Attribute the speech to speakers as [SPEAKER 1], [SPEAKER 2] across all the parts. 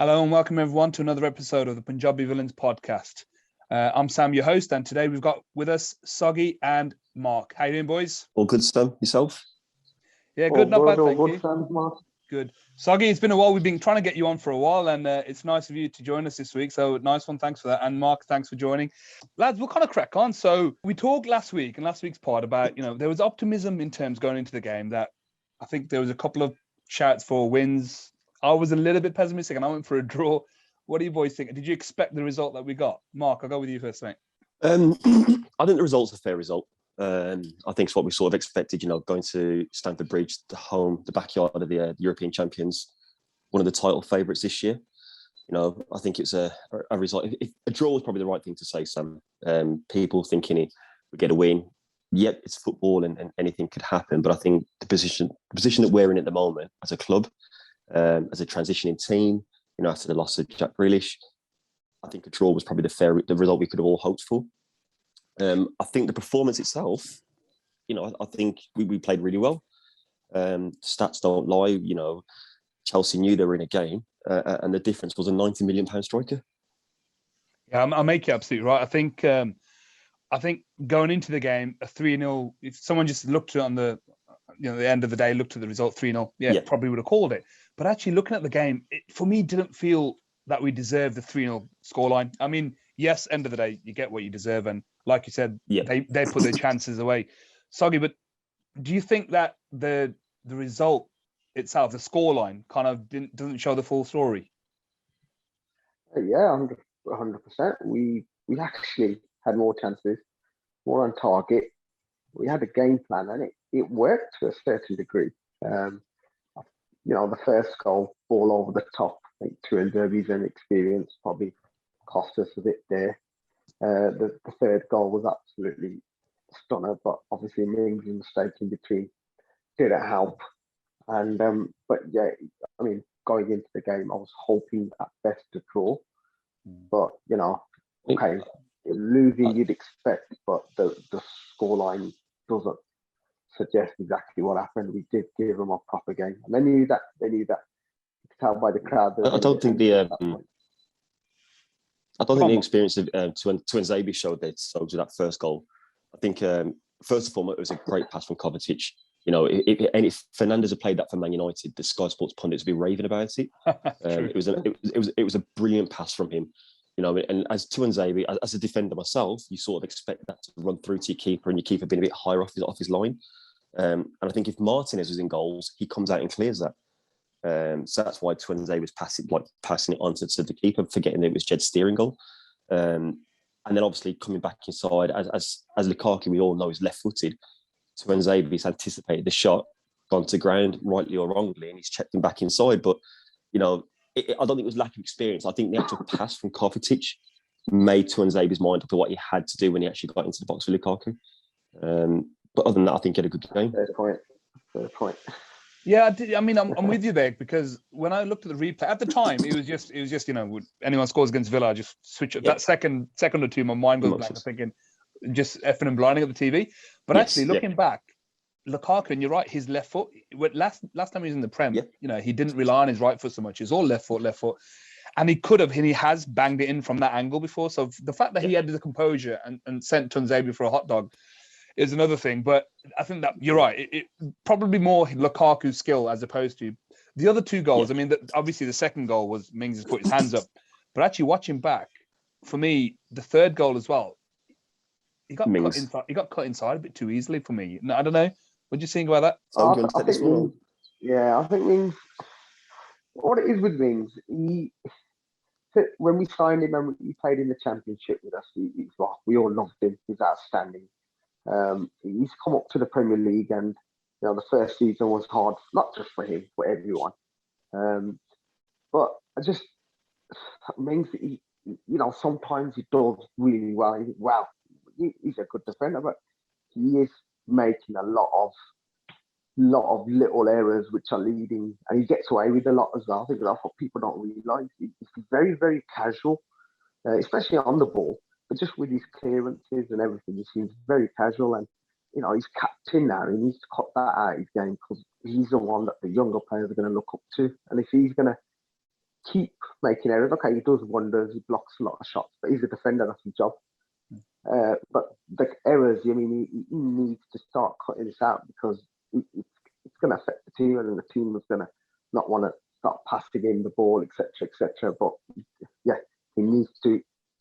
[SPEAKER 1] Hello and welcome everyone to another episode of the Punjabi Villans podcast. I'm Sam, your host, and today we've got with us Sogi and Mark. How you doing, boys?
[SPEAKER 2] All good, Sam. Yourself?
[SPEAKER 1] Yeah, good, not bad, thank you.
[SPEAKER 3] Sam, Mark.
[SPEAKER 1] Good. Sogi, it's been a while. We've been trying to get you on for a while, and it's nice of you to join us this week. So nice one. Thanks for that. And Mark, thanks for joining. Lads, we'll kind of crack on. So we talked last week in last week's pod about, there was optimism in terms going into the game that I think there was a couple of shouts for wins. I was a little bit pessimistic and I went for a draw. What do you boys think? Did you expect the result that we got? Mark, I'll go with you first, mate.
[SPEAKER 2] I think the result's a fair result. I think it's what we sort of expected, going to Stamford Bridge, the backyard of the European champions, one of the title favourites this year. I think it's a result. If a draw was probably the right thing to say, Sam. People thinking we get a win. Yep, it's football and anything could happen. But I think the position that we're in at the moment as a club, as a transitioning team, after the loss of Jack Grealish, I think a draw was probably the result we could have all hoped for. I think the performance itself, I think we played really well. Stats don't lie. Chelsea knew they were in a game, and the difference was a £90 million striker.
[SPEAKER 1] Yeah, I'll make you absolutely right. I think going into the game, a 3-0, if someone just looked at it on the end of the day, looked at the result 3-0, probably would have called it. But actually looking at the game, it, for me, didn't feel that we deserved the 3-0 scoreline. I mean, yes, end of the day, you get what you deserve. And like you said, they put their chances away. Sogi, but do you think that the result itself, the scoreline, kind of doesn't show the full story?
[SPEAKER 3] Yeah, 100%. We actually had more chances, more on target. We had a game plan and it worked to a certain degree. The first goal, ball over the top, I think Tuanzebe's inexperience probably cost us a bit there. The third goal was absolutely stunner, but obviously Mings' mistake in between didn't help. And going into the game, I was hoping at best to draw. But losing you'd expect, but the scoreline doesn't suggest exactly what happened. We did give them a proper game, and they knew that. You could tell by the crowd.
[SPEAKER 2] I don't think the experience of Tuanzebe showed that. So to that first goal, I think first of all it was a great pass from Kovacic. If Fernandes had played that for Man United, the Sky Sports pundits would be raving about it. It was a brilliant pass from him. And as Tuanzebe, as a defender myself, you sort of expect that to run through to your keeper, and your keeper being a bit higher off his line. And I think if Martinez was in goals, he comes out and clears that. So that's why Tuanzebe was passing it on to the keeper, forgetting that it was Jed's steering goal. And then obviously coming back inside, as Lukaku, we all know, is left-footed. Tuanzebe's anticipated the shot, gone to ground, rightly or wrongly, and he's checked him back inside. But, I don't think it was lack of experience. I think the actual pass from Kovacic made Tuanzebe's mind up to what he had to do when he actually got into the box with Lukaku. But other than that, I think he had a good game.
[SPEAKER 3] Fair point.
[SPEAKER 1] Yeah, I'm with you there, because when I looked at the replay at the time, it was just when anyone scores against Villa, I just switch it. That second or two, my mind goes blank. I'm thinking just effing and blinding at the TV. But actually looking back, Lukaku, and you're right, his left foot. Last time he was in the Prem, he didn't rely on his right foot so much. It's all left foot, and he could have, and he has banged it in from that angle before. So the fact that he had the composure and sent Tuanzebe for a hot dog is another thing. But I think that you're right. It probably more Lukaku's skill as opposed to the other two goals. I mean, obviously the second goal was Mings has put his hands up, but actually watching back, for me, the third goal as well, he got cut inside. He got cut inside a bit too easily for me. No, I don't know. What do you think about that?
[SPEAKER 3] I think Mings. What it is with Mings, when we signed him and he played in the Championship with us, we all loved him. He's outstanding. He's come up to the Premier League, and the first season was hard, not just for him, for everyone. But I just Mings, sometimes he does really well. Wow, he's a good defender, but he is making a lot of little errors which are leading, and he gets away with a lot as well. I think that's what people don't realise. He's very, very casual, especially on the ball, but just with his clearances and everything, he seems very casual. And he's captain now. He needs to cut that out of his game, because he's the one that the younger players are going to look up to. And if he's going to keep making errors. Okay, he does wonders. He blocks a lot of shots, but he's a defender. That's his job. But the errors, I mean, he needs to start cutting this out because it's going to affect the team, and the team is going to not want to start passing in the ball, etc., etc. But yeah, he needs to,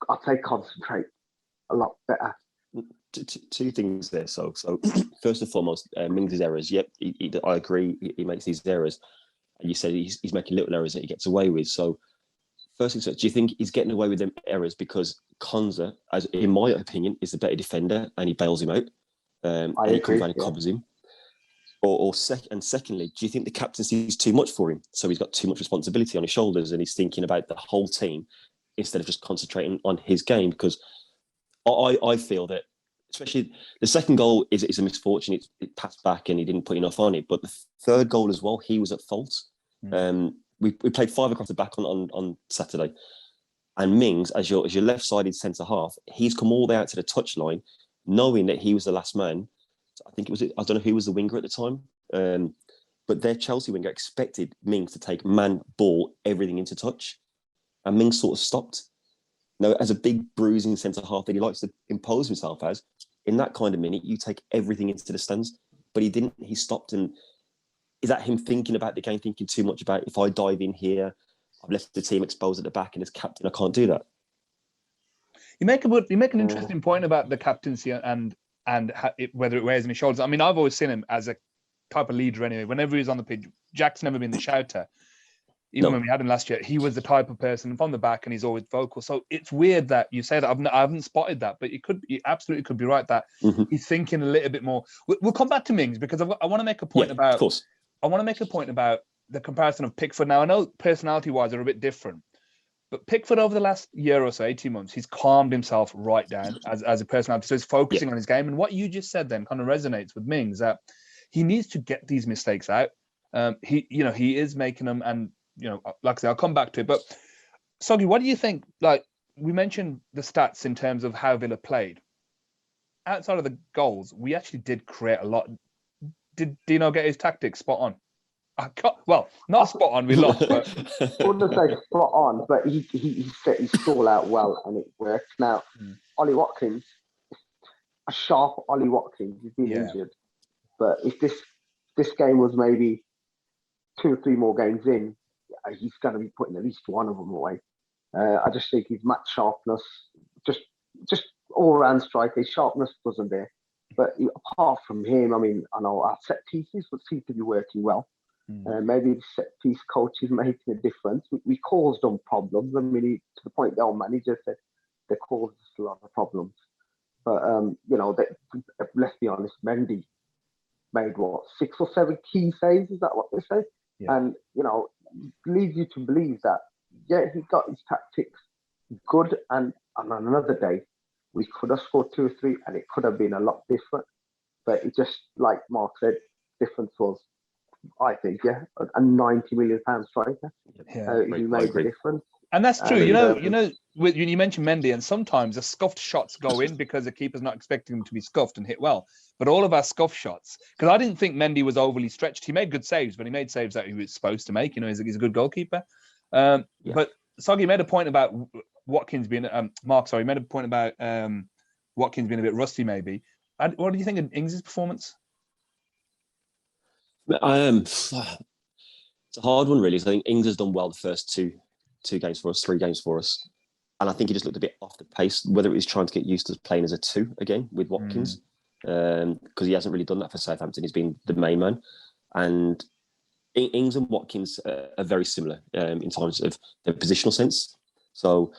[SPEAKER 3] I'd say, concentrate a lot better.
[SPEAKER 2] Two things there. So first and foremost, Mings' errors. Yep, I agree. He makes these errors. And you said he's making little errors that he gets away with. So first thing, do you think he's getting away with them errors because Konza, as in my opinion, is the better defender and he bails him out? And he comes around and covers him. Secondly, do you think the captaincy is too much for him? So he's got too much responsibility on his shoulders and he's thinking about the whole team instead of just concentrating on his game? Because I feel that, especially the second goal is a misfortune. It passed back and he didn't put enough on it. But the third goal as well, he was at fault. We played 5 across the back on Saturday. And Mings, as your left-sided centre-half, he's come all the way out to the touchline, knowing that he was the last man. I don't know who was the winger at the time, but their Chelsea winger expected Mings to take man, ball, everything into touch. And Mings sort of stopped. Now, as a big bruising centre-half that he likes to impose himself as, in that kind of minute, you take everything into the stands. But he didn't. He stopped. And is that him thinking about the game, thinking too much about, if I dive in here, I've left the team exposed at the back, and as captain, I can't do that?
[SPEAKER 1] You make an interesting point about the captaincy and whether it wears on his shoulders. I mean, I've always seen him as a type of leader anyway. Whenever he's on the pitch, Jack's never been the shouter. Even when we had him last year, he was the type of person from the back, and he's always vocal. So it's weird that you say that. I haven't spotted that, but you absolutely could be right that he's thinking a little bit more. We'll come back to Mings because I want to make a point about. Of course. I want to make a point about the comparison of Pickford. Now, I know personality-wise they're a bit different, but Pickford over the last year or so, 18 months, he's calmed himself right down as a personality. So he's focusing on his game. And what you just said then kind of resonates with Mings, that he needs to get these mistakes out. He is making them, and like I say, I'll come back to it. But Sogi, what do you think? Like, we mentioned the stats in terms of how Villa played. Outside of the goals, we actually did create a lot. Did Dino get his tactics spot on? Not spot on. We lost. But...
[SPEAKER 3] I wouldn't say spot on, but he set his stall out well, and it worked. Now, Ollie Watkins, a sharp Ollie Watkins, he's been injured. But if this game was maybe 2 or 3 more games in, he's going to be putting at least one of them away. I just think his match sharpness, just all-round striker, his sharpness wasn't there. But apart from him, I mean, I know our set pieces would seem to be working well. Maybe the set piece coach is making a difference. We caused them problems. I mean, to the point the old manager said they caused us a lot of problems. But, let's be honest, Mendy made 6 or 7 key saves, is that what they say? Yeah. And, leads you to believe that, he got his tactics good, and on another day, we could have scored 2 or 3, and it could have been a lot different. But it just, like Mark said, difference was, I think, a £90 million striker. He made the difference.
[SPEAKER 1] And that's true. You mentioned Mendy, and sometimes the scuffed shots go in because the keeper's not expecting them to be scuffed and hit well. But all of our scuffed shots, because I didn't think Mendy was overly stretched. He made good saves, but he made saves that he was supposed to make. He's a good goalkeeper. But Sogi made a point about Watkins being Mark made a point about Watkins being a bit rusty, maybe. And what do you think of Ings' performance?
[SPEAKER 2] It's a hard one, really. So I think Ings has done well the first two games for us, 3 games for us, and I think he just looked a bit off the pace. Whether it was trying to get used to playing as a 2 again with Watkins, because he hasn't really done that for Southampton. He's been the main man, and Ings and Watkins are very similar in terms of their positional sense. So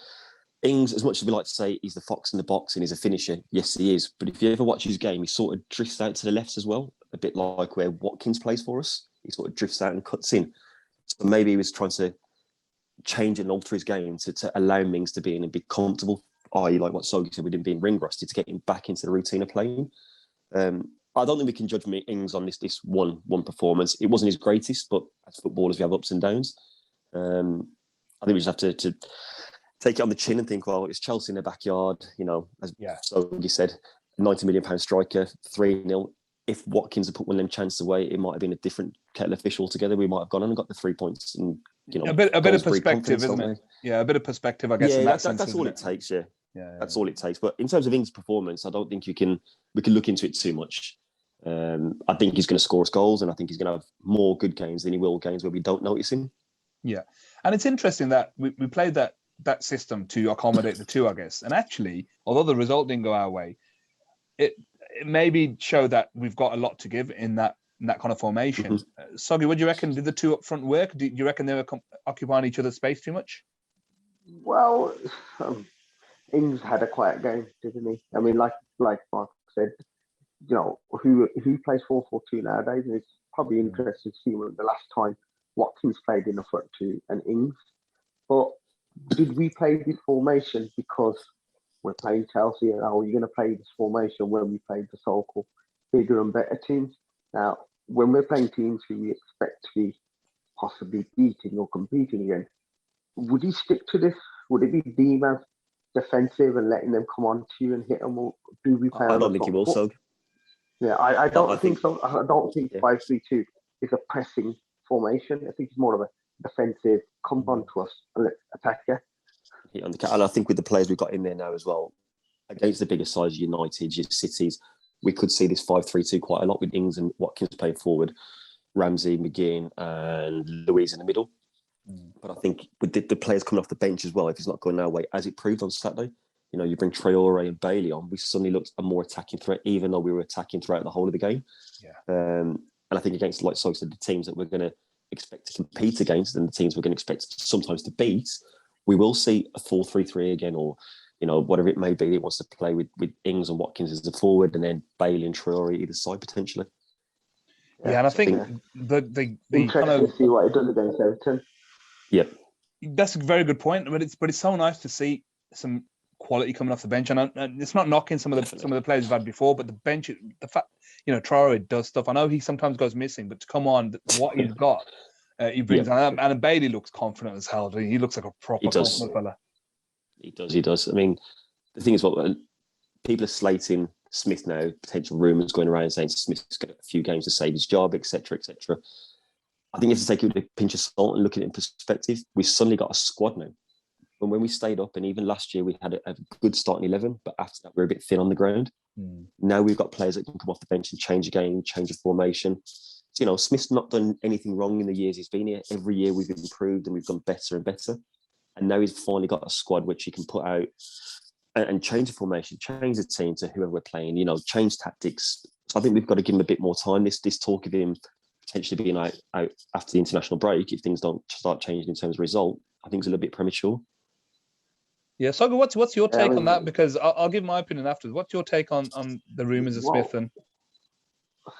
[SPEAKER 2] Ings, as much as we like to say he's the fox in the box and he's a finisher, yes, he is. But if you ever watch his game, he sort of drifts out to the left as well, a bit like where Watkins plays for us. He sort of drifts out and cuts in. So maybe he was trying to change and alter his game to allow Mings to be in and be comfortable, i.e. like what Sogi said, with him being ring rusty, to get him back into the routine of playing. I don't think we can judge Mings on this one performance. It wasn't his greatest, but as footballers, we have ups and downs. I think we just have to take it on the chin and think, well, it's Chelsea in their backyard, as Sogi said, £90 million striker, 3-0. If Watkins had put one of them chances away, it might have been a different kettle of fish altogether. We might have gone on and got the 3 points and
[SPEAKER 1] a bit of perspective, isn't it? Yeah, a bit of perspective, I guess.
[SPEAKER 2] Yeah,
[SPEAKER 1] in
[SPEAKER 2] that's all it takes. Yeah, that's all it takes. But in terms of Ings' performance, I don't think we can look into it too much. I think he's going to score us goals, and I think he's going to have more good games than he will games where we don't notice him.
[SPEAKER 1] Yeah, and it's interesting that we played that system to accommodate the two, I guess. And actually, although the result didn't go our way, it maybe showed that we've got a lot to give in that kind of formation.
[SPEAKER 2] Mm-hmm.
[SPEAKER 1] Sogi, what do you reckon? Did the two up front work? Do you reckon they were occupying each other's space too much?
[SPEAKER 3] Well, Ings had a quiet game, didn't he? I mean, like Mark said, who plays 4-4-2 nowadays? And it's probably interesting to see when the last time Watkins played in the front two and Ings. But did we play this formation because we're playing Chelsea and you're going to play this formation when we played the so-called bigger and better teams? Now, when we're playing teams who we expect to be possibly beating or competing against, would he stick to this? Would it be deemed as defensive and letting them come on to you and hit them? Or do we play?
[SPEAKER 2] I don't think he will, Sog.
[SPEAKER 3] Yeah, I don't think so. I don't think 5-3-2 is a pressing formation. I think it's more of a defensive, come on to us and let's attack you.
[SPEAKER 2] And I think with the players we've got in there now as well, against the bigger size United, your Cities, we could see this 5-3-2 quite a lot with Ings and Watkins playing forward, Ramsay, McGinn and Louise in the middle. But I think with the players coming off the bench as well, if it's not going our way, as it proved on Saturday, you bring Traore and Bailey on, we suddenly looked a more attacking threat, even though we were attacking throughout the whole of the game.
[SPEAKER 1] Yeah.
[SPEAKER 2] And I think against, like Sog said, the teams that we're going to expect to compete against and the teams we're going to expect sometimes to beat, we will see a 4-3-3 again, or whatever it may be. It wants to play with Ings and Watkins as a forward, and then Bailey and Traore either side potentially.
[SPEAKER 1] Yeah, and I think the
[SPEAKER 3] interesting to see what it does against Everton.
[SPEAKER 2] Yeah,
[SPEAKER 1] that's a very good point. But it's so nice to see some quality coming off the bench, and it's not knocking some of the players we've had before, but the bench, the fact Traore does stuff. I know he sometimes goes missing, but to come on, what he's got, he brings on, and Bailey looks confident as hell. He looks like a proper confident fella.
[SPEAKER 2] He does. I mean, the thing is, what people are slating Smith now. Potential rumours going around saying Smith's got a few games to save his job, etc., etc. I think you have to take it with a pinch of salt and look at it in perspective. We've suddenly got a squad now. And when we stayed up, and even last year we had a good starting 11, but after that we're a bit thin on the ground. Now we've got players that can come off the bench and change a game, change a formation. So, Smith's not done anything wrong in the years he's been here. Every year we've improved and we've gone better and better. And now he's finally got a squad which he can put out and change the formation, change the team to whoever we're playing, change tactics. So I think we've got to give him a bit more time. This talk of him potentially being out after the international break, if things don't start changing in terms of result, I think it's a little bit premature.
[SPEAKER 1] Yeah, Soga, what's your take on that? Because I'll give my opinion afterwards. What's your take on the rumours of Smith? And
[SPEAKER 3] I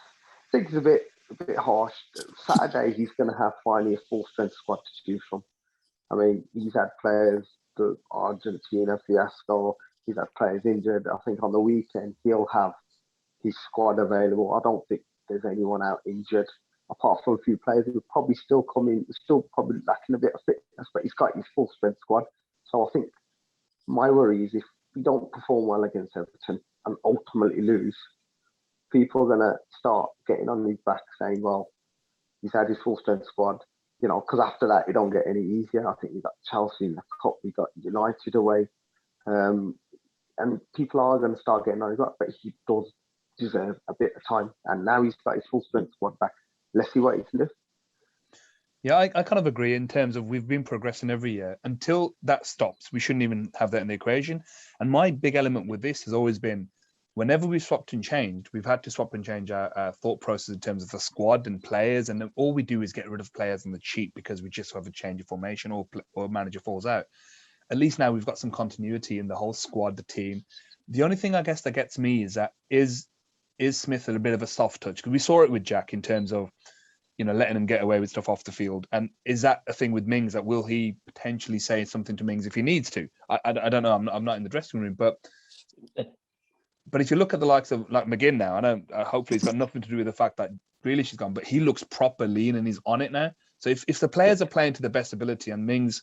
[SPEAKER 3] think it's a bit harsh. Saturday, he's going to have finally a full-strength squad to choose from. I mean, he's had players, the Argentina fiasco, he's had players injured. I think on the weekend, he'll have his squad available. I don't think there's anyone out injured, apart from a few players who probably still probably lacking a bit of fitness, but he's got his full-strength squad. So I think my worry is if we don't perform well against Everton and ultimately lose, people are going to start getting on his back saying, well, he's had his full-strength squad, because after that, it don't get any easier. I think we got Chelsea in the Cup, we got United away, and people are going to start getting on his back, but he does deserve a bit of time. And now he's got his full-strength squad back. Let's see what he can do.
[SPEAKER 1] Yeah, I kind of agree in terms of we've been progressing every year. Until that stops, we shouldn't even have that in the equation. And my big element with this has always been whenever we've swapped and changed, we've had to swap and change our thought process in terms of the squad and players. And then all we do is get rid of players on the cheap because we just have a change of formation or manager falls out. At least now we've got some continuity in the whole squad, the team. The only thing I guess that gets me is that is Smith a bit of a soft touch? Because we saw it with Jack in terms of, letting him get away with stuff off the field. And is that a thing with Mings, that will he potentially say something to Mings if he needs to? I don't know. I'm not in the dressing room, but if you look at the likes of like McGinn now, I know hopefully it's got nothing to do with the fact that Grealish is gone, but he looks proper lean and he's on it now. So if the players are playing to their best ability and Mings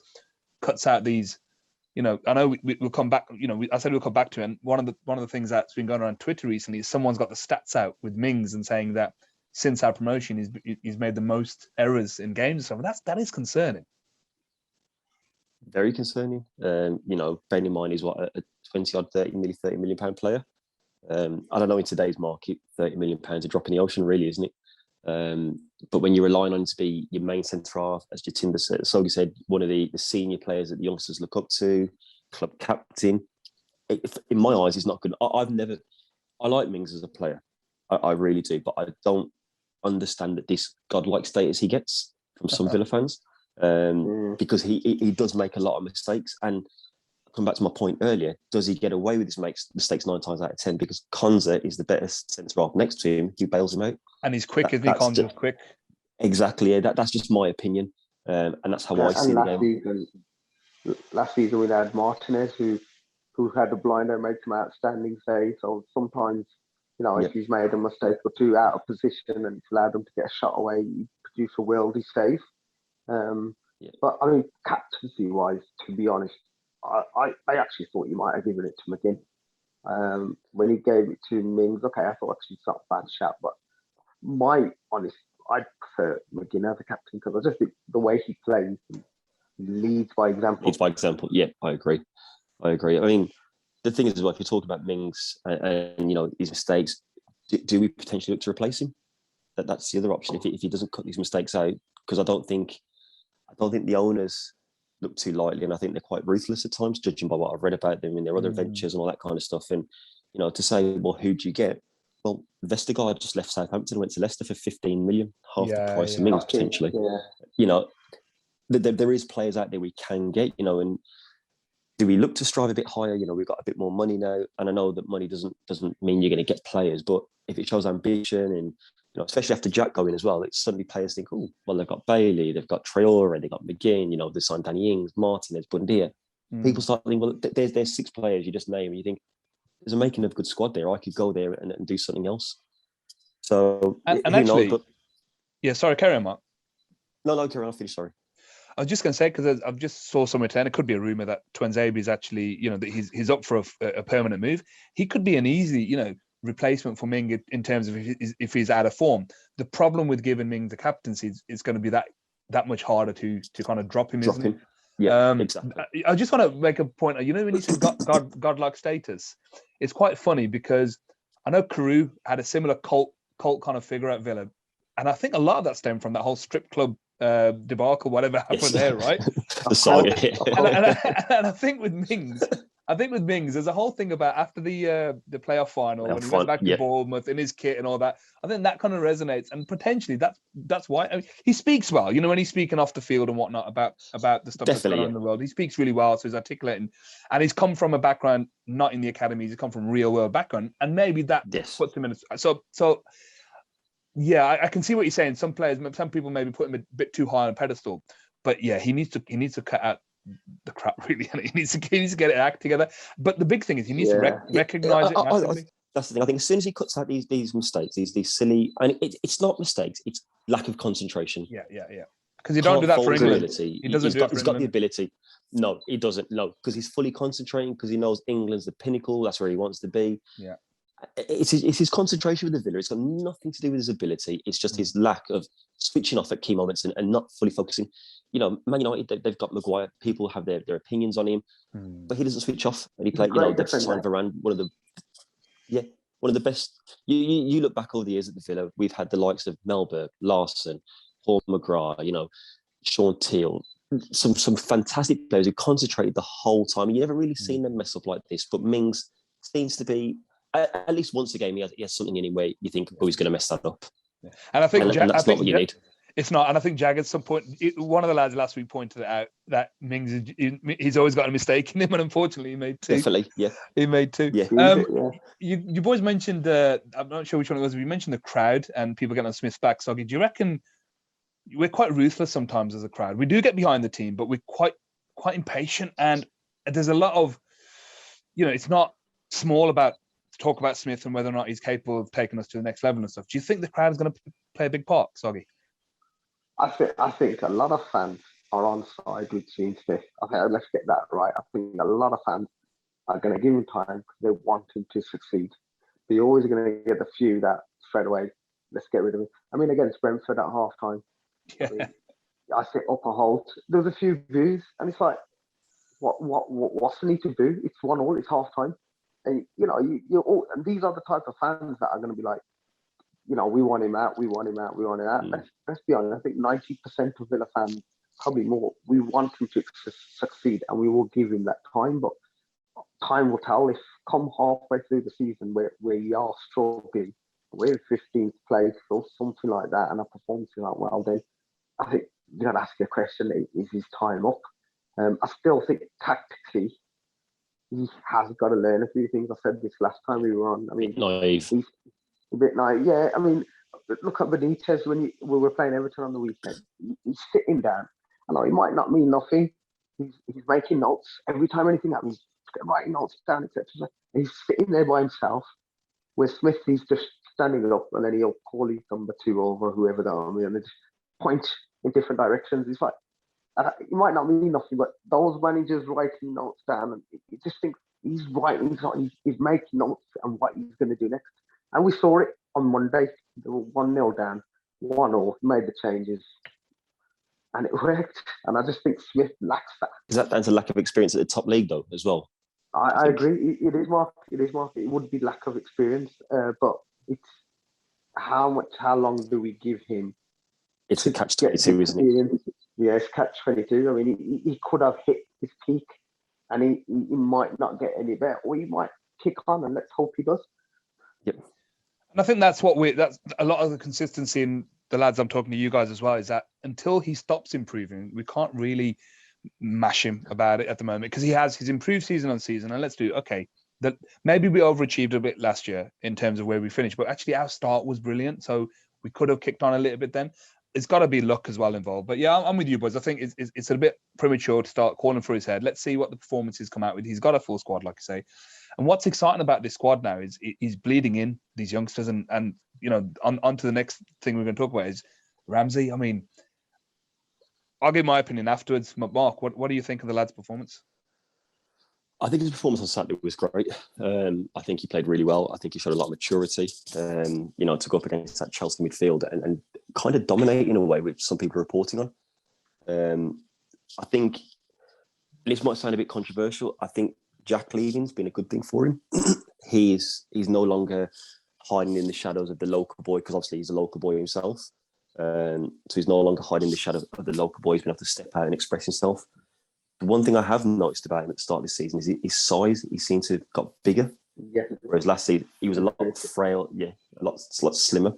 [SPEAKER 1] cuts out these, I know we'll come back, I said we'll come back to it. And one of the things that's been going around Twitter recently is someone's got the stats out with Mings and saying that since our promotion, he's made the most errors in games. So that is concerning.
[SPEAKER 2] Very concerning. Bearing in mind he's what a 20-odd, 30, nearly £30 million player. I don't know, in today's market, £30 million a drop in the ocean, really, isn't it? But when you're relying on him to be your main centre half, as Jatinda said, Sogi said, one of the senior players that the youngsters look up to, club captain. In my eyes, he's not good. I like Mings as a player. I really do, but I don't understand that this godlike status he gets from some Villa fans, because he does make a lot of mistakes. And come back to my point earlier, does he get away with his mistakes 9 times out of 10? Because Konza is the better centre half next to him, who bails him out.
[SPEAKER 1] And he's quick, isn't he? Konza's quick. Exactly,
[SPEAKER 2] yeah. That's just my opinion. And that's how I see the game.
[SPEAKER 3] Last season we had Martinez, who had the blinder, made some outstanding saves. So sometimes, if he's made a mistake or two out of position and it's allowed them to get a shot away, you produce a worldy save. But I mean, captaincy-wise, to be honest, I actually thought you might have given it to McGinn. When he gave it to Mings, okay, I thought actually it's not a bad shout, but I prefer McGinn as a captain, because I just think the way he plays, he leads by example.
[SPEAKER 2] Yeah, I agree. I mean, the thing is, as well, if you're talking about Mings and his mistakes, do we potentially look to replace him? That's the other option. If he doesn't cut these mistakes out, because I don't think the owners look too lightly, and I think they're quite ruthless at times, judging by what I've read about them in their other ventures and all that kind of stuff. And to say, well, who do you get? Well, Vestergaard just left Southampton and went to Leicester for 15 million, half the price of Mings potentially. Yeah. There is players out there we can get, and do we look to strive a bit higher? We've got a bit more money now, and I know that money doesn't mean you're going to get players, but if it shows ambition, and especially after Jack going as well, it's suddenly players think, oh, well, they've got Bailey, they've got Traore, they've got McGinn, they signed Danny Ings, Martinez, Bundia. People start thinking, well, there's 6 players you just name, and you think there's a making of a good squad there. I could go there and do something else. So,
[SPEAKER 1] and actually, sorry, carry on, Mark.
[SPEAKER 2] No, carry on. I'll finish. Sorry.
[SPEAKER 1] I was just going to say, because I've just saw somewhere today, and it could be a rumor that Tuanzebe is actually, that he's up for a permanent move. He could be an easy, replacement for Ming in terms of if he's out of form. The problem with giving Ming the captaincy is going to be that much harder to kind of drop him.
[SPEAKER 2] Yeah, exactly.
[SPEAKER 1] I just want to make a point. When you said godlike status, it's quite funny because I know Carew had a similar cult kind of figure at Villa, and I think a lot of that stemmed from that whole strip club debacle, whatever happened there, right?
[SPEAKER 2] The song.
[SPEAKER 1] And I think with Mings, there's a whole thing about after the playoff final when he went back to Bournemouth in his kit and all that. I think that kind of resonates, and potentially that's why he speaks well. When he's speaking off the field and whatnot about the stuff that's going on in the world, he speaks really well. So he's articulating, and he's come from a background not in the academies. He's come from real world background, and maybe that puts him in. So. Yeah, I can see what you're saying. Some people maybe put him a bit too high on a pedestal, but yeah, he needs to cut out the crap, really. He needs to get it act together. But the big thing is he needs to recognize it massively.
[SPEAKER 2] That's the thing. I think as soon as he cuts out these mistakes, these silly, and it's not mistakes, it's lack of concentration.
[SPEAKER 1] Yeah. Because he don't do that for England.
[SPEAKER 2] He's got the ability. No, he doesn't. No, because he's fully concentrating, because he knows England's the pinnacle. That's where he wants to be.
[SPEAKER 1] Yeah.
[SPEAKER 2] It's his concentration with the Villa. It's got nothing to do with his ability. It's just his lack of switching off at key moments and not fully focusing. Man United, they've got Maguire. People have their opinions on him, but he doesn't switch off. And he played, they've signed Varane, one of the best. You look back over the years at the Villa, we've had the likes of Melberg, Larsson, Paul McGrath, Sean Teal, some fantastic players who concentrated the whole time. You never really seen them mess up like this, but Mings seems to be. At least once a game, he has something in him where you think, oh, he's going to mess that up.
[SPEAKER 1] Yeah. And I think
[SPEAKER 2] that's not what you need.
[SPEAKER 1] It's not. And I think Jag at some point, one of the lads last week pointed out that Mings, he's always got a mistake in him, and unfortunately he made 2.
[SPEAKER 2] Definitely, yeah.
[SPEAKER 1] He made 2.
[SPEAKER 2] Yeah.
[SPEAKER 1] You boys mentioned, I'm not sure which one it was, but you mentioned the crowd and people getting on Smith's back. Sogi, do you reckon we're quite ruthless sometimes as a crowd? We do get behind the team, but we're quite impatient, and there's a lot of, it's not small about talk about Smith and whether or not he's capable of taking us to the next level and stuff. Do you think the crowd is going to play a big part, Sogi?
[SPEAKER 3] I think a lot of fans are on side with Gene Smith. Okay, let's get that right. I think a lot of fans are going to give him time because they want him to succeed. But you're always going to get the few that straight away, let's get rid of him. I mean, against Brentford at half time, I think Upper Holt, there was a few views, and it's like, what's the need to do? It's 1-1. It's half time, and you all. And these are the type of fans that are going to be like, we want him out. We want him out. We want him out. Let's be honest. I think 90% of Villa fans, probably more, we want him to succeed, and we will give him that time. But time will tell. If come halfway through the season where you are struggling, we're in 15th place or something like that, and our performance is like, well, then I think you got to ask your question: is his time up? I still think tactically he has got to learn a few things. I said this last time we were on. I mean,
[SPEAKER 2] naive.
[SPEAKER 3] He's a bit naive. Yeah, I mean, look at Benitez when we were playing Everton on the weekend. He's sitting down. I know he might not mean nothing. He's making notes every time anything happens. He's writing notes down, etc. He's sitting there by himself. Where Smith, he's just standing up, and then he'll call his number 2 over whoever that are, and they just point in different directions. It's like, it might not mean nothing, but those managers writing notes down, and you just think he's writing, he's making notes on what he's going to do next. And we saw it on Monday. They were 1-0 down, 1-0, made the changes, and it worked. And I just think Smith lacks that.
[SPEAKER 2] Is that down to lack of experience at the top league, though, as well?
[SPEAKER 3] I agree. It is, Mark. It is, Mark. It would be lack of experience, but it's how long do we give him?
[SPEAKER 2] It's a catch-22, isn't it?
[SPEAKER 3] Yeah, it's catch-22. I mean, he could have hit his peak, and he might not get any better, or he might kick on, and let's hope he does.
[SPEAKER 2] Yep.
[SPEAKER 1] And I think that's a lot of the consistency in the lads I'm talking to you guys as well, is that until he stops improving, we can't really mash him about it at the moment, because he's improved season on season. And let's do that. Maybe we overachieved a bit last year in terms of where we finished, but actually our start was brilliant, so we could have kicked on a little bit then. It's got to be luck as well involved. But yeah, I'm with you, boys. I think it's a bit premature to start calling for his head. Let's see what the performances come out with. He's got a full squad, like I say. And what's exciting about this squad now is he's bleeding in these youngsters. And on to the next thing we're going to talk about is Ramsay. I mean, I'll give my opinion afterwards. Mark, what do you think of the lad's performance?
[SPEAKER 2] I think his performance on Saturday was great. I think he played really well. I think he showed a lot of maturity. To go up against that Chelsea midfield and kind of dominate in a way, which some people are reporting on. I think, and this might sound a bit controversial, I think Jack leaving's been a good thing for him. He's no longer hiding in the shadows of the local boy, because obviously he's a local boy himself. So he's no longer hiding in the shadow of the local boy. He's been able to step out and express himself. The one thing I have noticed about him at the start of the season is his size. He seemed to have got bigger.
[SPEAKER 3] Yeah.
[SPEAKER 2] Whereas last season, he was a lot frail, a lot slimmer.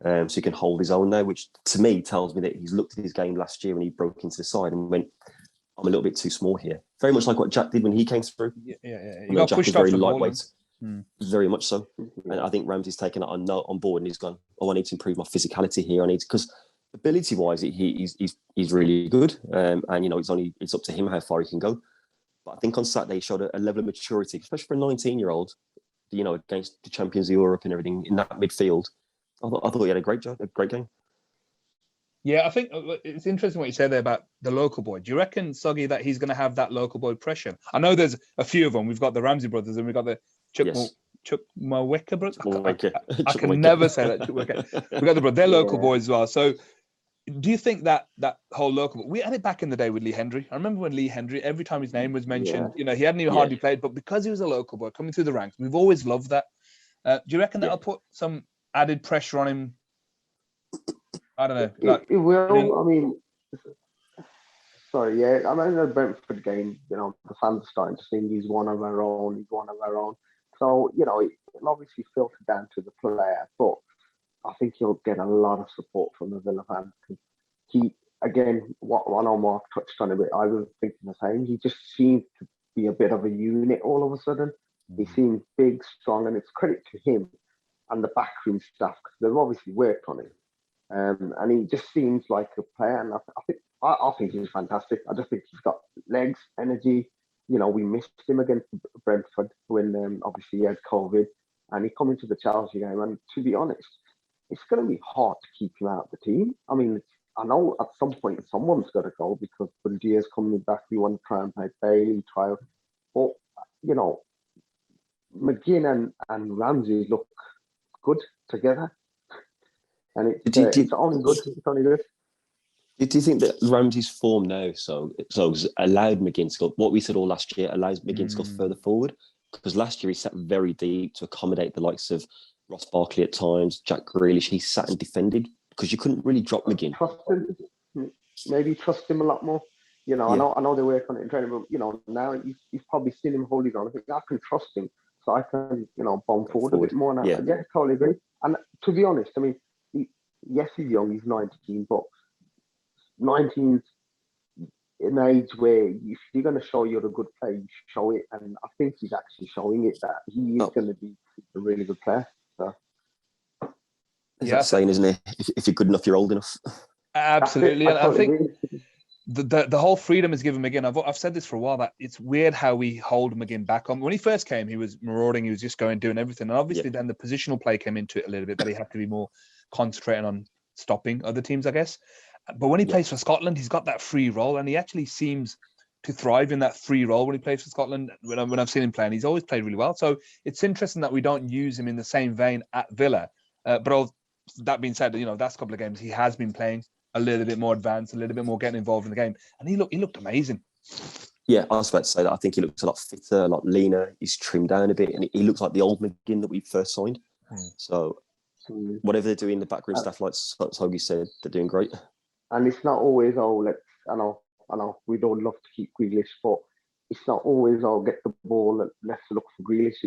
[SPEAKER 2] So he can hold his own there, which to me tells me that he's looked at his game last year when he broke into the side and went, I'm a little bit too small here. Very much like what Jack did when he came through.
[SPEAKER 1] Yeah. He got
[SPEAKER 2] Jack
[SPEAKER 1] pushed
[SPEAKER 2] was very
[SPEAKER 1] off the
[SPEAKER 2] lightweight. Very much so.
[SPEAKER 3] Mm-hmm.
[SPEAKER 2] And I think Ramsey's taken that on board, and he's gone, I need to improve my physicality here. Because ability-wise, he's really good. And it's up to him how far he can go. But I think on Saturday he showed a level of maturity, especially for a 19-year-old, against the champions of Europe and everything in that midfield. I thought he had a great game.
[SPEAKER 1] Yeah, I think it's interesting what you said there about the local boy. Do you reckon, Sogi, that he's going to have that local boy pressure? I know there's a few of them. We've got the Ramsay brothers and we've got the Chukwuemeka brothers. I can never say that. Chukwuemeka. We've got the brothers. They're local boys as well. So do you think that whole local... We had it back in the day with Lee Hendry. I remember when Lee Hendry, every time his name was mentioned, he hadn't even hardly played, but because he was a local boy coming through the ranks, we've always loved that. Do you reckon that'll put some added pressure on him? I don't know.
[SPEAKER 3] It will. I mean, sorry, I mean, the Brentford game, the fans are starting to think he's one of our own. So, it'll obviously filter down to the player, but I think he'll get a lot of support from the Villa fans. He, again, what I know Mark touched on a bit, I was thinking the same. He just seemed to be a bit of a unit all of a sudden. He seemed big, strong, and it's credit to him and the backroom staff, because they've obviously worked on it. And he just seems like a player, and I think he's fantastic. I just think he's got legs, energy. We missed him against Brentford when obviously he had COVID, and he come into the Chelsea game. And to be honest, it's going to be hard to keep him out of the team. I mean, I know at some point someone's got to go because Bundia's coming back. We want to try and play Bailey trial, but McGinn and Ramsey look good together. And it's only good. It's only good.
[SPEAKER 2] Do you think that Ramsey's form now has allowed McGinn to go, what we said all last year, allows McGinn to go further forward? Because last year he sat very deep to accommodate the likes of Ross Barkley at times, Jack Grealish. He sat and defended because you couldn't really drop McGinn.
[SPEAKER 3] Maybe trust him a lot more. You know, yeah. I know they work on it in training, but, you know, now you've probably seen him holding on. I think I can trust him, so I can, you know, bomb forward a bit more now. Yeah, totally agree. And to be honest, I mean, yes, he's young, he's 19, but 19's an age where if you're going to show you're a good player, you show it. And I think he's actually showing it that he is going to be a really good player. So.
[SPEAKER 2] That's saying, isn't it? If you're good enough, you're old enough.
[SPEAKER 1] Absolutely. And I think the whole freedom is given McGinn. I've said this for a while, that it's weird how we hold McGinn back on. When he first came, he was marauding, he was just doing everything. And obviously then the positional play came into it a little bit, that he had to be more concentrating on stopping other teams, I guess. But when he plays for Scotland, he's got that free role, and he actually seems to thrive in that free role when he plays for Scotland. When I've seen him playing, he's always played really well. So it's interesting that we don't use him in the same vein at Villa. But that being said, you know, that's a couple of games he has been playing a little bit more advanced, a little bit more getting involved in the game, and he looked amazing.
[SPEAKER 2] Yeah, I was about to say that. I think he looks a lot fitter, a lot leaner. He's trimmed down a bit, and he looks like the old McGinn that we first signed. So whatever they're doing, the backroom staff, like Sogi said, they're doing great. I
[SPEAKER 3] know we don't love to keep Grealish, but it's not always get the ball, let's look for Grealish.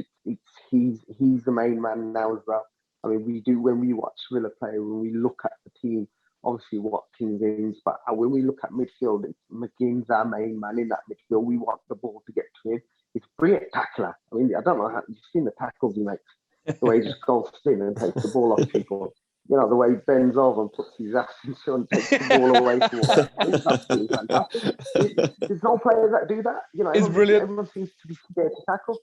[SPEAKER 3] He's the main man now as well. I mean, we do when we watch Villa play, when we look at the team, obviously Watkins in, but when we look at midfield, McGinn's our main man in that midfield. We want the ball to get to him. He's a brilliant tackler. I mean, I don't know how you've seen the tackles he makes, the way he just goes in and takes the ball off people. You know, the way he bends over and puts his ass into and takes the ball away from him. It's absolutely fantastic. There's no players that do that. You know,
[SPEAKER 1] it's brilliant.
[SPEAKER 3] Everyone seems to be scared to tackle.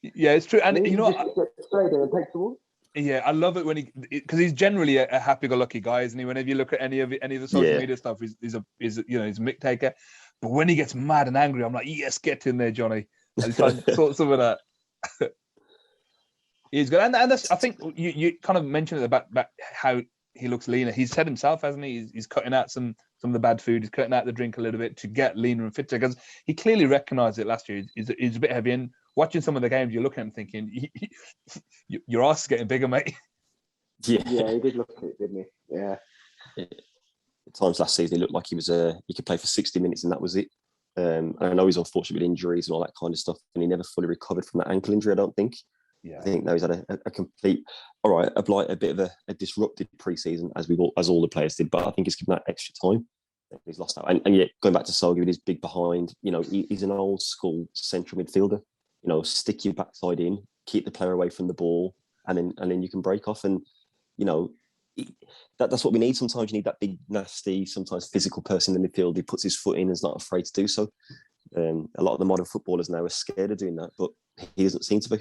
[SPEAKER 1] Yeah, it's true. And you know,
[SPEAKER 3] he just gets straight in and takes the ball.
[SPEAKER 1] Yeah, I love it when because he's generally a happy-go-lucky guy, isn't he? Whenever you look at any of the social media stuff, he's a mick taker. But when he gets mad and angry, I'm like, yes, get in there, Johnny. And try and sort some of that. He's good, and that's, I think you kind of mentioned it about how he looks leaner. He's said himself, hasn't he? He's cutting out some of the bad food. He's cutting out the drink a little bit to get leaner and fitter, because he clearly recognised it last year. He's a bit heavy, and watching some of the games, you're looking at him thinking, your ass is getting bigger, mate.
[SPEAKER 3] Yeah, he did look at it, didn't he? Yeah.
[SPEAKER 2] At times last season, he looked like he could play for 60 minutes and that was it. And I know he's unfortunate with injuries and all that kind of stuff, and he never fully recovered from that ankle injury, I don't think. Yeah. I think now he's had a complete, a bit of a disrupted pre-season, as all the players did, but I think he's given that extra time. He's lost out. And yet, going back to Sogi with his big behind, you know, he's an old school central midfielder. You know, stick your backside in, keep the player away from the ball, and then you can break off. And, you know, that's what we need. Sometimes you need that big, nasty, sometimes physical person in the midfield who puts his foot in and is not afraid to do so. A lot of the modern footballers now are scared of doing that, but he doesn't seem to be.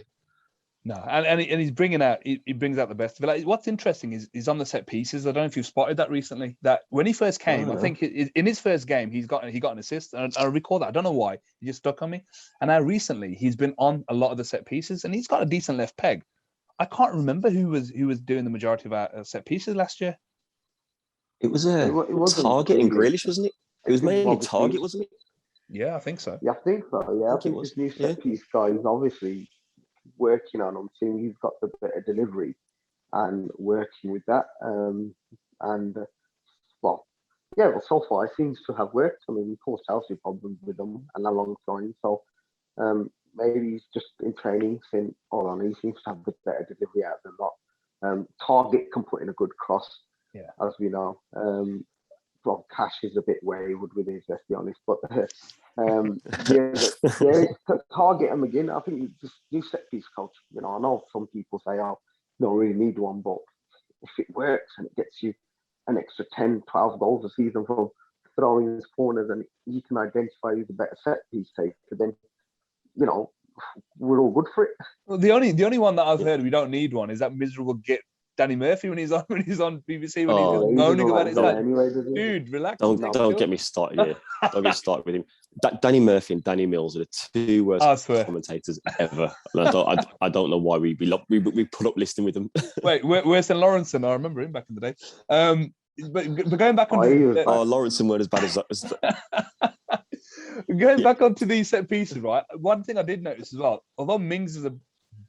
[SPEAKER 1] No, and he's bringing out, he brings out the best. But like, what's interesting is he's on the set pieces. I don't know if you've spotted that recently. That when he first came, I think in his first game he got an assist, and I recall that. I don't know why, he just stuck on me. And now recently he's been on a lot of the set pieces, and he's got a decent left peg. I can't remember who was doing the majority of our set pieces last year.
[SPEAKER 2] It was Target and Grealish, wasn't it? It was mainly Target, wasn't it?
[SPEAKER 1] Yeah, I think so.
[SPEAKER 3] Yeah, I think so. Yeah, I think this new set piece guy is obviously working on him, seeing he's got the better delivery and working with that. So far it seems to have worked. I mean, we caused Chelsea problems with them and alongside. So maybe he's just in training saying, hold on, he seems to have the better delivery out of the lot. Target can put in a good cross, as we know. Cash is a bit wayward with his, let's be honest. But Target and McGinn, I think you just do set piece coach. You know, I know some people say, "Oh, you don't really need one," but if it works and it gets you an extra 10, 12 goals a season from throwing his corners, and you can identify who's a better set piece taker, then you know we're all good for it.
[SPEAKER 1] Well, the only one that I've heard we don't need one is that miserable git Danny Murphy when he's on BBC when he's just moaning about it. Like, dude, relax.
[SPEAKER 2] Don't get me started here. Don't get me started with him. Danny Murphy and Danny Mills are the two worst commentators ever. And I don't know why we put up listing with them.
[SPEAKER 1] Wait, where's St. Lawrence? I remember him back in the day. but going back on
[SPEAKER 2] Lawrenson weren't as bad as that.
[SPEAKER 1] Going back onto these set pieces, right? One thing I did notice as well, although Mings is a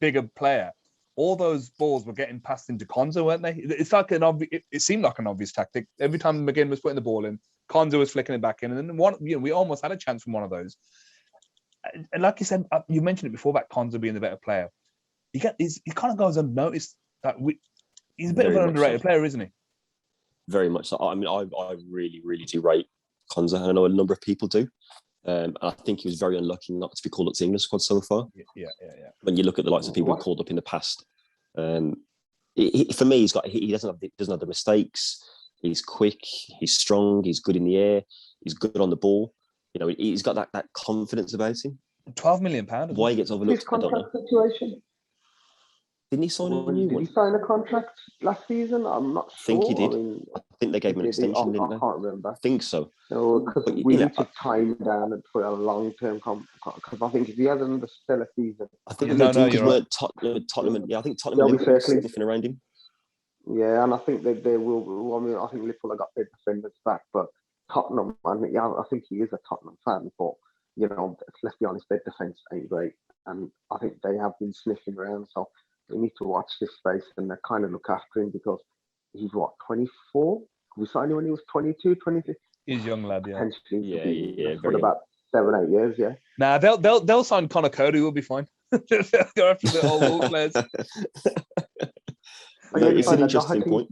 [SPEAKER 1] bigger player, all those balls were getting passed into Konza, weren't they? It's like it seemed like an obvious tactic. Every time McGinn was putting the ball in, Konza was flicking it back in, and then we almost had a chance from one of those. And like you said, you mentioned it before about Konza being the better player. He kind of goes unnoticed. He's a bit of an underrated player, isn't he?
[SPEAKER 2] Very much so. I mean, I really, really do rate Konza. I know a number of people do. I think he was very unlucky not to be called up to the England squad so far.
[SPEAKER 1] Yeah.
[SPEAKER 2] When you look at the likes of people called up in the past, for me, he doesn't have the mistakes. He's quick. He's strong. He's good in the air. He's good on the ball. You know, he's got that confidence about him.
[SPEAKER 1] £12 million.
[SPEAKER 2] Why he gets overlooked,
[SPEAKER 3] his contract situation.
[SPEAKER 2] Didn't he sign a new one?
[SPEAKER 3] Did he sign a contract last season? I'm not sure.
[SPEAKER 2] I think he did. I think they gave him an extension, didn't they?
[SPEAKER 3] I can't remember.
[SPEAKER 2] I think so.
[SPEAKER 3] Because we need to time down and put a long-term because I think if he has another stellar season...
[SPEAKER 2] I think you're right. Tottenham, I think Tottenham are sniffing around him.
[SPEAKER 3] Yeah, and I think that they will... I mean, I think Liverpool have got their defenders back, but Tottenham, I think he is a Tottenham fan, but, you know, let's be honest, their defence ain't great, and I think they have been sniffing around, so... We need to watch this space and kind of look after him because he's 24? We signed him when he was 22, 23?
[SPEAKER 1] He's a young lad, yeah.
[SPEAKER 3] Yeah. For about 7-8 years, yeah.
[SPEAKER 1] Nah, they'll sign Connor Cody. We'll be fine. They'll go after the old players.
[SPEAKER 2] It's an interesting point.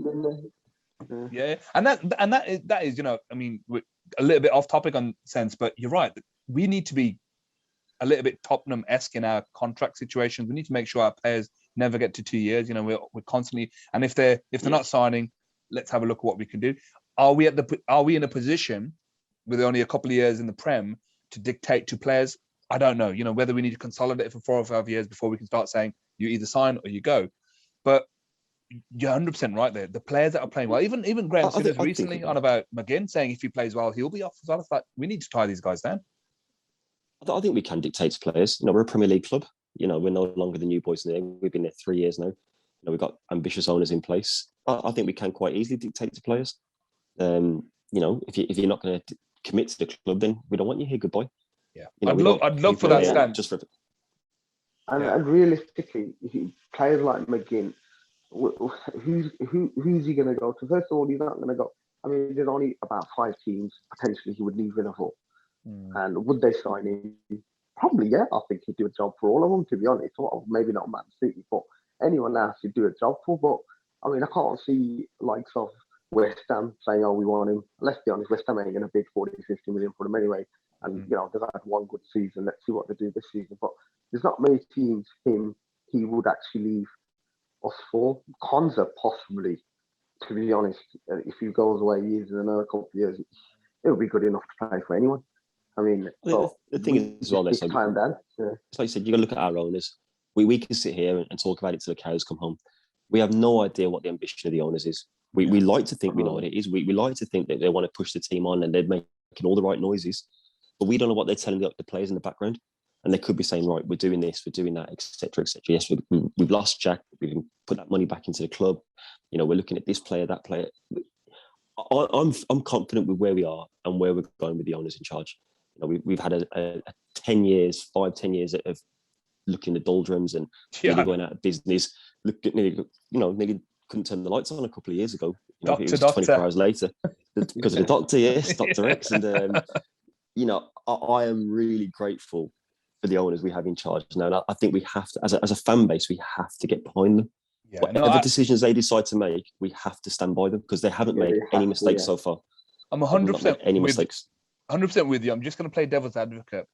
[SPEAKER 1] Yeah, and that is, you know, I mean, we're a little bit off topic on sense, but you're right. We need to be a little bit Tottenham-esque in our contract situations. We need to make sure our players never get to 2 years. You know, we're constantly, and if they're not signing, let's have a look at what we can do. Are we in a position with only a couple of years in the Prem to dictate to players? I don't know. You know, whether we need to consolidate for 4 or 5 years before we can start saying you either sign or you go. But you're 100% right there. The players that are playing well, even Graham Simmons recently on about McGinn saying if he plays well, he'll be off. So I was like, we need to tie these guys down.
[SPEAKER 2] I think we can dictate to players. You know, we're a Premier League club. You know, we're no longer the new boys in there. We've been there 3 years now. You know, we've got ambitious owners in place. I think we can quite easily dictate to players. You know, if you're not going to commit to the club, then we don't want you here. Goodbye.
[SPEAKER 1] Yeah, you know, I'd love for that stand.
[SPEAKER 3] And realistically, players like McGinn, who's he going to go to? First of all, he's not going to go. I mean, there's only about 5 teams potentially he would leave Villa for. And would they sign him? Probably, yeah. I think he'd do a job for all of them, to be honest. Well, maybe not Man City, but anyone else he'd do a job for. But, I mean, I can't see likes of West Ham saying, oh, we want him. Let's be honest, West Ham ain't going to bid 40, 50 million for him anyway. And, you know, they've had one good season. Let's see what they do this season. But there's not many teams he would actually leave us for. Konza, possibly, to be honest. If he goes away years in another couple of years, it would be good enough to play for anyone. I mean,
[SPEAKER 2] the thing is as well, it's like you said, you got to look at our owners. We can sit here and talk about it till the cows come home. We have no idea what the ambition of the owners is. We like to think we know what it is. We like to think that they want to push the team on and they're making all the right noises, but we don't know what they're telling the players in the background. And they could be saying, right, we're doing this, we're doing that, etc., etc. Yes, we've lost Jack. We've put that money back into the club. You know, we're looking at this player, that player. I'm confident with where we are and where we're going with the owners in charge. You know, we've had a 10 years of looking at the doldrums and nearly going out of business. Nearly couldn't turn the lights on a couple of years ago. You know, it was 24 hours later because of the doctor, yes, Dr. X. And, you know, I am really grateful for the owners we have in charge now. And I think we have to, as a fan base, we have to get behind them. Yeah, whatever decisions they decide to make, we have to stand by them because they haven't made any mistakes so far.
[SPEAKER 1] I'm 100% mistakes. 100% with you. I'm just going to play devil's advocate.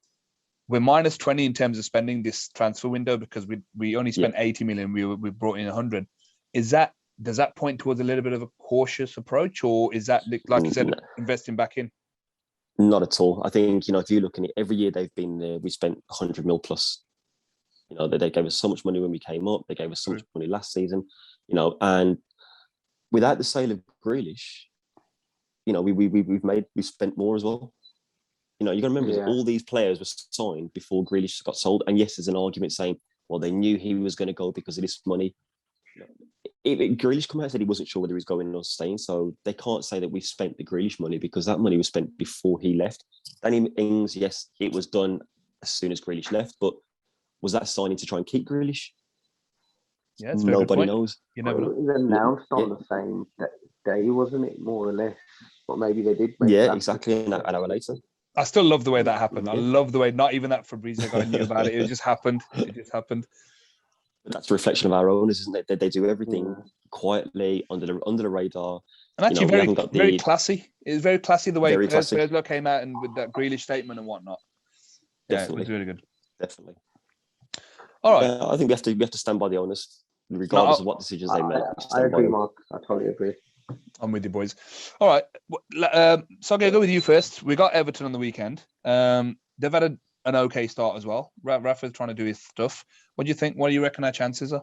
[SPEAKER 1] We're minus 20 in terms of spending this transfer window because we only spent 80 million. We brought in 100. Does that point towards a little bit of a cautious approach, or is that, like you said, investing back in?
[SPEAKER 2] Not at all. I think, you know, if you look at it, every year they've been there, we spent 100 mil plus. You know, they gave us so much money when we came up. They gave us so much money last season. You know, and without the sale of Grealish, you know, we spent more as well. You know, you got to remember all these players were signed before Grealish got sold. And yes, there's an argument saying, well, they knew he was going to go because of this money. Grealish come out and said he wasn't sure whether he was going or staying, so they can't say that we spent the Grealish money because that money was spent before he left. Danny Mings, yes, it was done as soon as Grealish left, but was that signing to try and keep Grealish?
[SPEAKER 1] Yeah, it's
[SPEAKER 2] nobody knows.
[SPEAKER 1] You never know.
[SPEAKER 3] It was announced on the same day, wasn't it? More or less, but maybe they did.
[SPEAKER 2] Exactly. An hour later.
[SPEAKER 1] I still love the way that happened. I love the way not even that Fabrizio guy knew about it. It just happened. It just happened.
[SPEAKER 2] But that's a reflection of our owners, isn't it? They do everything quietly under the radar.
[SPEAKER 1] And actually, very classy. It was very classy the way Perslow came out and with that Grealish statement and whatnot.
[SPEAKER 2] Definitely.
[SPEAKER 1] Yeah, it was really good.
[SPEAKER 2] Definitely.
[SPEAKER 1] All right.
[SPEAKER 2] I think we have to stand by the owners, regardless of what decisions they make.
[SPEAKER 3] I agree, Mark. I totally agree.
[SPEAKER 1] I'm with you, boys. All right. Sogi, I'll go with you first. We got Everton on the weekend. They've had an okay start as well. Rafa's trying to do his stuff. What do you think? What do you reckon our chances are?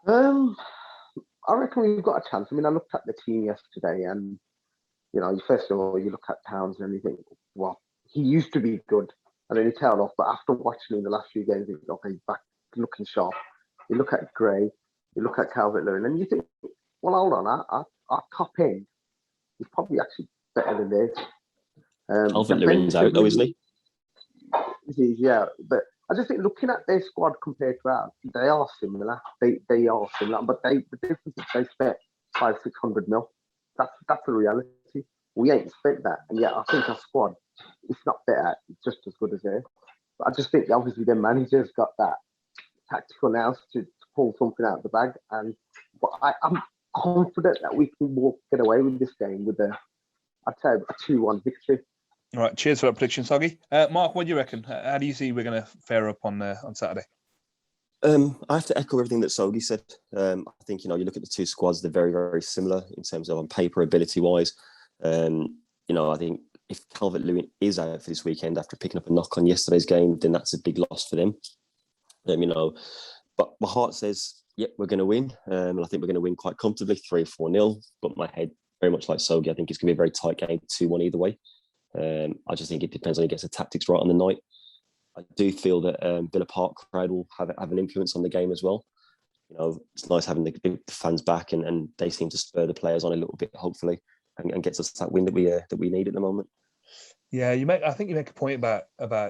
[SPEAKER 3] I reckon we've got a chance. I mean, I looked at the team yesterday, and first of all, you look at Townsend and you think, well, he used to be good, and then he tailed off. But after watching him the last few games, you think, okay, he's back looking sharp. You look at Gray, you look at Calvert-Lewin, and you think, well, hold on, our top end is probably actually better than theirs.
[SPEAKER 2] Calvert-Lewin's out, though, isn't he?
[SPEAKER 3] Yeah, but I just think looking at their squad compared to ours, they are similar. They are similar, but the difference is they spent 500-600 mil. That's the reality. We ain't spent that, and yet I think our squad, it's not better, it's just as good as theirs. But I just think obviously the manager's got that tactical nous to pull something out of the bag, but I'm confident that we can get away with this game with I'd say a 2-1 victory.
[SPEAKER 1] All right, cheers for that prediction, Sogi. Mark, what do you reckon? How do you see we're going to fare up on Saturday?
[SPEAKER 2] I have to echo everything that Sogi said. I think, you look at the two squads, they're very, very similar in terms of on paper, ability-wise. I think if Calvert-Lewin is out for this weekend after picking up a knock on yesterday's game, then that's a big loss for them. But my heart says, yep, we're going to win. And I think we're going to win quite comfortably, 3-4-0. But my head, very much like Sogi, I think it's going to be a very tight game, 2-1 either way. I just think it depends on who gets the tactics right on the night. I do feel that Villa Park crowd will have an influence on the game as well. It's nice having the fans back, and they seem to spur the players on a little bit, hopefully, and gets us that win that we need at the moment.
[SPEAKER 1] Yeah, I think you make a point about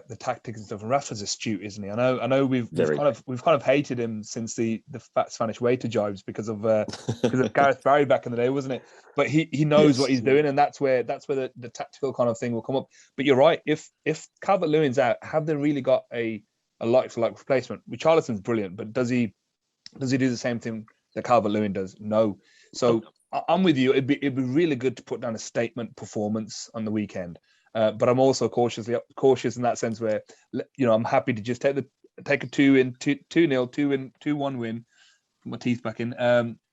[SPEAKER 1] the tactics and stuff. And Rafa's astute, isn't he? I know we've kind of hated him since the fat Spanish waiter jibes because of Gareth Barry back in the day, wasn't it? But he knows what he's doing, and that's where the tactical kind of thing will come up. But you're right. If Calvert-Lewin's out, have they really got a like for like replacement? Richarlison's brilliant, but does he do the same thing that Calvert-Lewin does? No. So I'm with you. It'd be really good to put down a statement performance on the weekend. But I'm also cautious in that sense where, I'm happy to just take a 2-0, 2-1 win, put my teeth back in,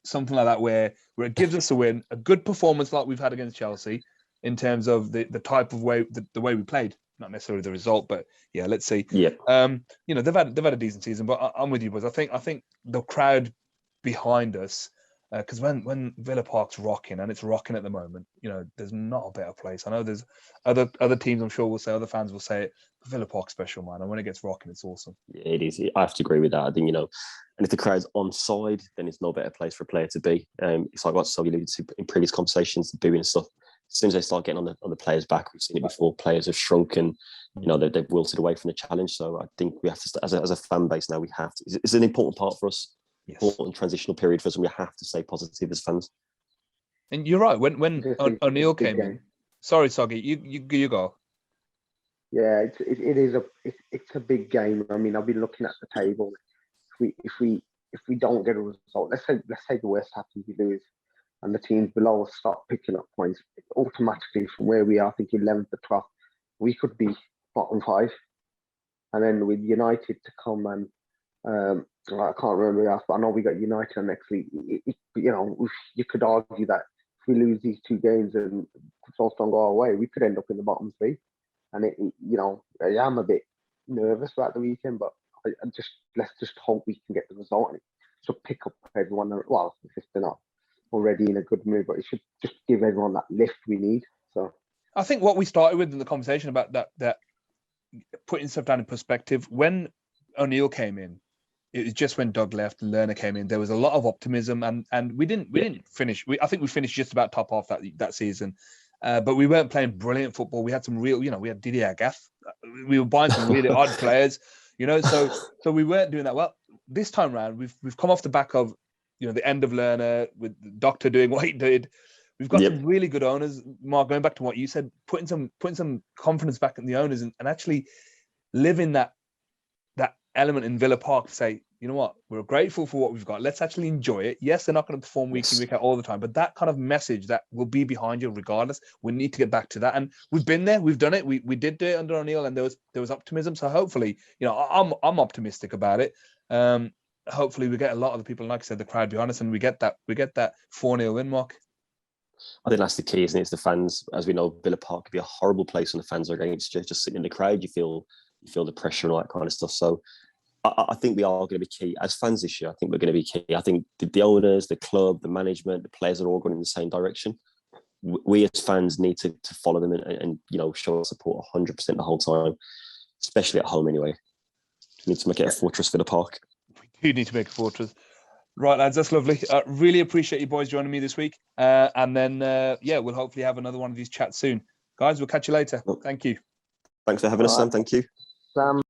[SPEAKER 1] something like that where it gives us a win, a good performance like we've had against Chelsea in terms of the type of way, the way we played, not necessarily the result, but yeah, let's see.
[SPEAKER 2] Yeah.
[SPEAKER 1] They've had a decent season, but I'm with you, boys. I think the crowd behind us, because when Villa Park's rocking, and it's rocking at the moment, there's not a better place. I know there's other teams, I'm sure will say, other fans will say it, but Villa Park's special, man. And when it gets rocking, it's awesome.
[SPEAKER 2] Yeah, it is. I have to agree with that. I think, and if the crowd's on side, then it's no better place for a player to be. It's like what Sogi alluded to in previous conversations, the booing and stuff. As soon as they start getting on the players' back, we've seen it before. Players have shrunk and they've wilted away from the challenge. So I think we have to, as a fan base now, we have to. It's an important part for us. Yes. Important transitional period for us, and we have to stay positive as fans.
[SPEAKER 1] And you're right. When O'Neill came in, sorry, Sogi, you go.
[SPEAKER 3] Yeah, it's a big game. I mean, I've been looking at the table. If we don't get a result, let's say the worst happens, we lose, and the teams below us start picking up points, automatically from where we are, I think 11th or 12th, we could be bottom 5, and then with United to come and. I can't remember else, but I know we got United next week. You could argue that if we lose these 2 games and results don't go our way, we could end up in the bottom 3. And I am a bit nervous about the weekend, but let's just hope we can get the result. And it should pick up everyone. Well, if they're not already in a good mood, but it should just give everyone that lift we need. So
[SPEAKER 1] I think what we started with in the conversation about that putting stuff down in perspective, when O'Neill came in, it was just when Doug left and Lerner came in, there was a lot of optimism, and we didn't finish. I think we finished just about top half that season, but we weren't playing brilliant football. We had some real, we had Didier Gaff. We were buying some really odd players, so we weren't doing that well. This time round, we've come off the back of, the end of Lerner with the Doctor doing what he did. We've got some really good owners. Mark, going back to what you said, putting some confidence back in the owners and actually living that element in Villa Park to say, you know what, we're grateful for what we've got. Let's actually enjoy it. Yes, they're not going to perform week in, week out all the time, but that kind of message that will be behind you regardless, we need to get back to that. And we've been there, we've done it. We did do it under O'Neill, and there was optimism. So hopefully, I'm optimistic about it. Hopefully we get a lot of the people, like I said, the crowd behind us, and we get that 4-0 win, Mark.
[SPEAKER 2] I think that's the key, isn't it? It's the fans. As we know, Villa Park can be a horrible place when the fans are against you. Just sitting in the crowd, you feel the pressure and all that kind of stuff. So I think we are going to be key. As fans this year, I think we're going to be key. I think the owners, the club, the management, the players are all going in the same direction. We as fans need to follow them and show our support 100% the whole time, especially at home anyway. We need to make it a fortress for the park.
[SPEAKER 1] We do need to make a fortress. Right, lads, that's lovely. Really appreciate you boys joining me this week. And then, we'll hopefully have another one of these chats soon. Guys, we'll catch you later. Thank you.
[SPEAKER 2] Thanks for having us, Sam. Thank you.
[SPEAKER 3] Sam.